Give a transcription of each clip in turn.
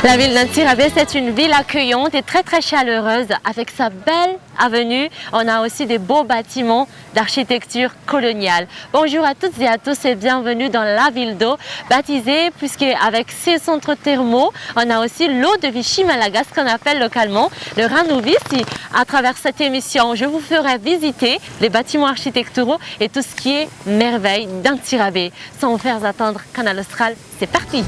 La ville d'Antsirabe, c'est une ville accueillante et très chaleureuse. Avec sa belle avenue, on a aussi des beaux bâtiments d'architecture coloniale. Bonjour à toutes et à tous et bienvenue dans la ville d'eau, baptisée puisqu'avec ses centres thermaux, on a aussi l'eau de Vichy Malaga, ce qu'on appelle localement le Ranouvis. À travers cette émission, je vous ferai visiter les bâtiments architecturaux et tout ce qui est merveille d'Antsirabe. Sans vous faire attendre, Canal Austral, c'est parti!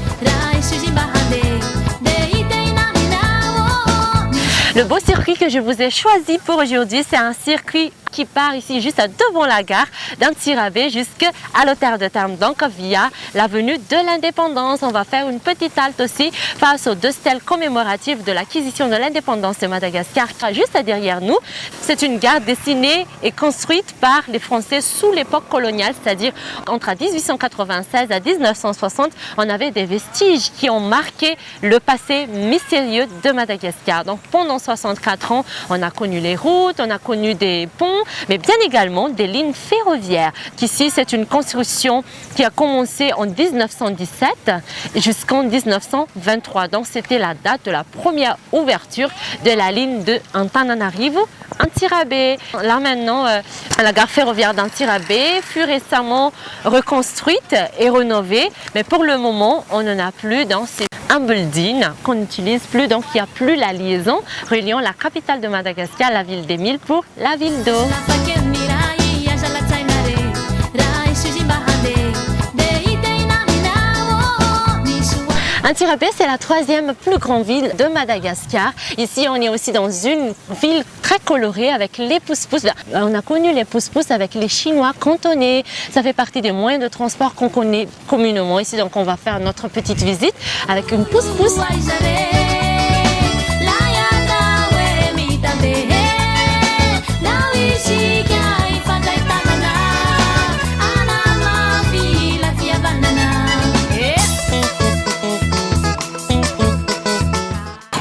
Le beau circuit que je vous ai choisi pour aujourd'hui, c'est un circuit qui part ici juste devant la gare d'Antsirabe jusqu'à l'hôtel de terme, donc via l'avenue de l'Indépendance. On va faire une petite halte aussi face aux deux stèles commémoratives de l'acquisition de l'indépendance de Madagascar juste derrière nous. C'est une gare dessinée et construite par les Français sous l'époque coloniale, c'est-à-dire entre 1896 à 1960, on avait des vestiges qui ont marqué le passé mystérieux de Madagascar. Donc pendant 64 ans, on a connu les routes, on a connu des ponts, mais bien également des lignes ferroviaires. Ici, c'est une construction qui a commencé en 1917 jusqu'en 1923. Donc, c'était la date de la première ouverture de la ligne de Antananarivo-Antsirabe. Là maintenant, la gare ferroviaire d'Antsirabe fut récemment reconstruite et rénovée, mais pour le moment, on n'en a plus dans ces un building qu'on n'utilise plus, donc il n'y a plus la liaison reliant la capitale de Madagascar, la ville des Milles, pour la ville d'eau. Antsirabe, c'est la troisième plus grande ville de Madagascar. Ici, on est aussi dans une ville très colorée avec les pousse-pousse. On a connu les pousse-pousse avec les Chinois cantonais. Ça fait partie des moyens de transport qu'on connaît communément ici. Donc, on va faire notre petite visite avec une pousse-pousse.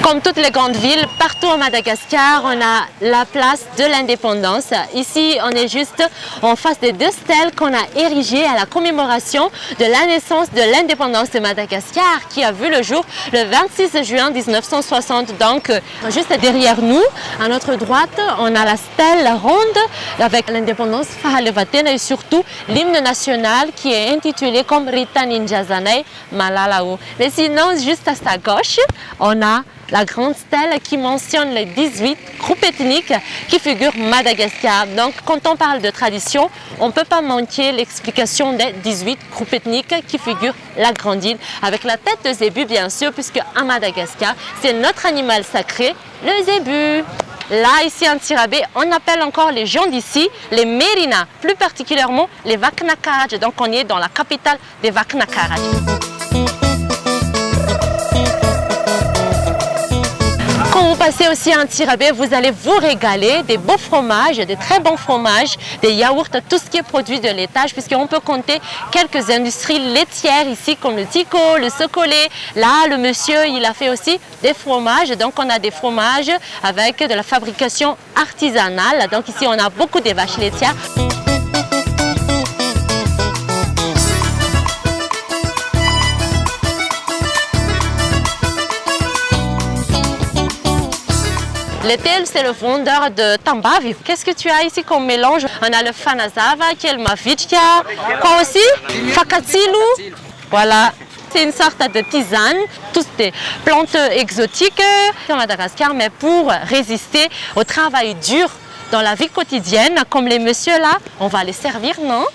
Comme toutes les grandes villes, partout à Madagascar, on a la place de l'indépendance. Ici, on est juste en face des deux stèles qu'on a érigées à la commémoration de la naissance de l'indépendance de Madagascar, qui a vu le jour le 26 juin 1960. Donc, juste derrière nous, à notre droite, on a la stèle ronde avec l'indépendance Fahalevatena et surtout l'hymne national qui est intitulé comme Rita Ninjazanei Malalao. Mais sinon, juste à sa gauche, on a la grande stèle qui mentionne les 18 groupes ethniques qui figurent Madagascar. Donc, quand on parle de tradition, on ne peut pas manquer l'explication des 18 groupes ethniques qui figurent la grande île, avec la tête de zébu, bien sûr, puisque à Madagascar, c'est notre animal sacré, le zébu. Là, ici à Antsirabe, on appelle encore les gens d'ici les Merina, plus particulièrement les Vaknakaraj. Donc, on est dans la capitale des Vaknakaraj. Quand vous passez aussi à Antsirabe, vous allez vous régaler des beaux fromages, des très bons fromages, des yaourts, tout ce qui est produit de laitage, puisqu'on peut compter quelques industries laitières ici, comme le Tico, le Socolé. Là, le monsieur, il a fait aussi des fromages. Donc, on a des fromages avec de la fabrication artisanale. Donc, ici, on a beaucoup de vaches laitières. L'étel, c'est le vendeur de tambavi. Qu'est-ce que tu as ici comme mélange? On a le fanazava, qui est le mavichka. Quoi aussi? Fakatsilu. Voilà. C'est une sorte de tisane, toutes des plantes exotiques à Madagascar, mais pour résister au travail dur dans la vie quotidienne, comme les messieurs là, on va les servir, non?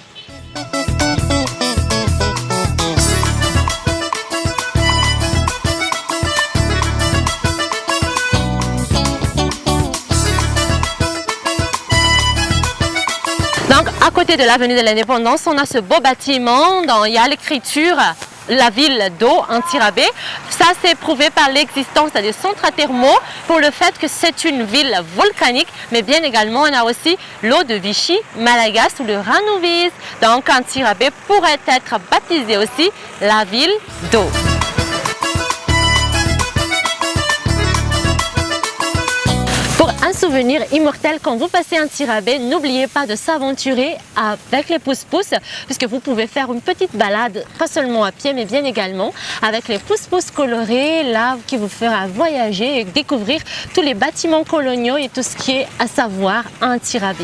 Donc, à côté de l'avenue de l'Indépendance, on a ce beau bâtiment dont il y a l'écriture la ville d'eau, Antsirabe. Ça, c'est prouvé par l'existence des centres thermaux pour le fait que c'est une ville volcanique, mais bien également, on a aussi l'eau de Vichy Malaga sous le Ranouvis. Donc, Antsirabe pourrait être baptisée aussi la ville d'eau. Pour un souvenir souvenir immortel quand vous passez Antsirabe. N'oubliez pas de s'aventurer avec les pousse-pousse, puisque vous pouvez faire une petite balade, pas seulement à pied, mais bien également avec les pousse-pousse colorés, là qui vous fera voyager et découvrir tous les bâtiments coloniaux et tout ce qui est à savoir à Antsirabe.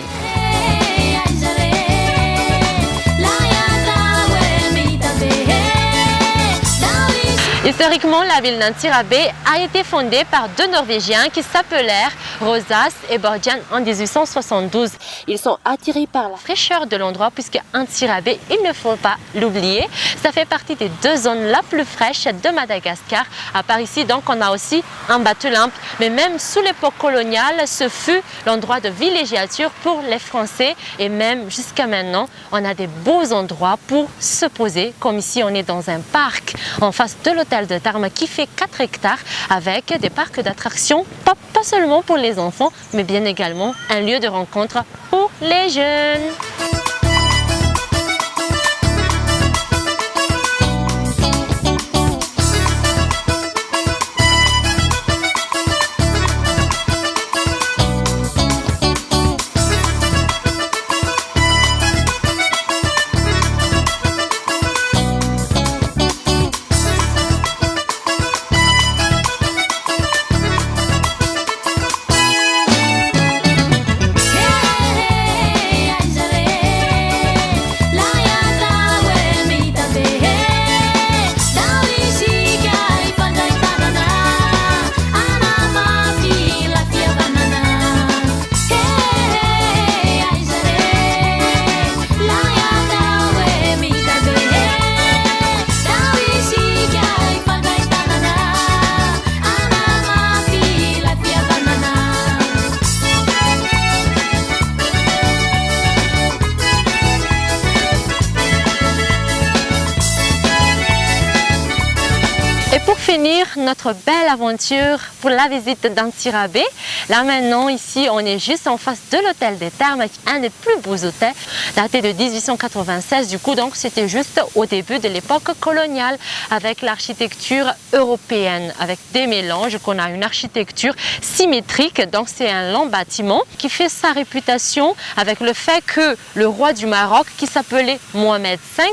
Historiquement, la ville d'Antsirabe a été fondée par deux Norvégiens qui s'appelèrent Rosas et Borjan en 1872. Ils sont attirés par la fraîcheur de l'endroit puisque Antsirabe, il ne faut pas l'oublier, ça fait partie des deux zones la plus fraîches de Madagascar. À part ici, donc, on a aussi un bateau-lampe. Mais même sous l'époque coloniale, ce fut l'endroit de villégiature pour les Français. Et même jusqu'à maintenant, on a des beaux endroits pour se poser. Comme ici, on est dans un parc en face de l'hôtel de Tarma qui fait 4 hectares avec des parcs d'attractions, pas seulement pour les enfants, mais bien également un lieu de rencontre pour les jeunes. Et pour finir notre belle aventure pour la visite d'Antsirabe, là maintenant ici on est juste en face de l'hôtel des Thermes, un des plus beaux hôtels, daté de 1896 du coup, donc c'était juste au début de l'époque coloniale avec l'architecture européenne, avec des mélanges, qu'on a une architecture symétrique, donc c'est un long bâtiment qui fait sa réputation avec le fait que le roi du Maroc qui s'appelait Mohamed V,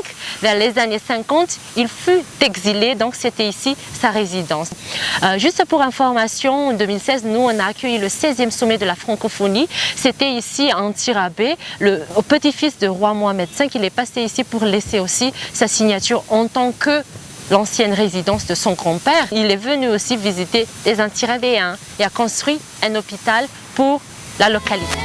vers les années 50, il fut exilé, donc c'était ici sa résidence. Juste pour information, en 2016, nous on a accueilli le 16e sommet de la francophonie. C'était ici à Antsirabe. Le petit-fils de roi Mohamed V, il est passé ici pour laisser aussi sa signature en tant que l'ancienne résidence de son grand-père. Il est venu aussi visiter les Antsirabéens et a construit un hôpital pour la localité.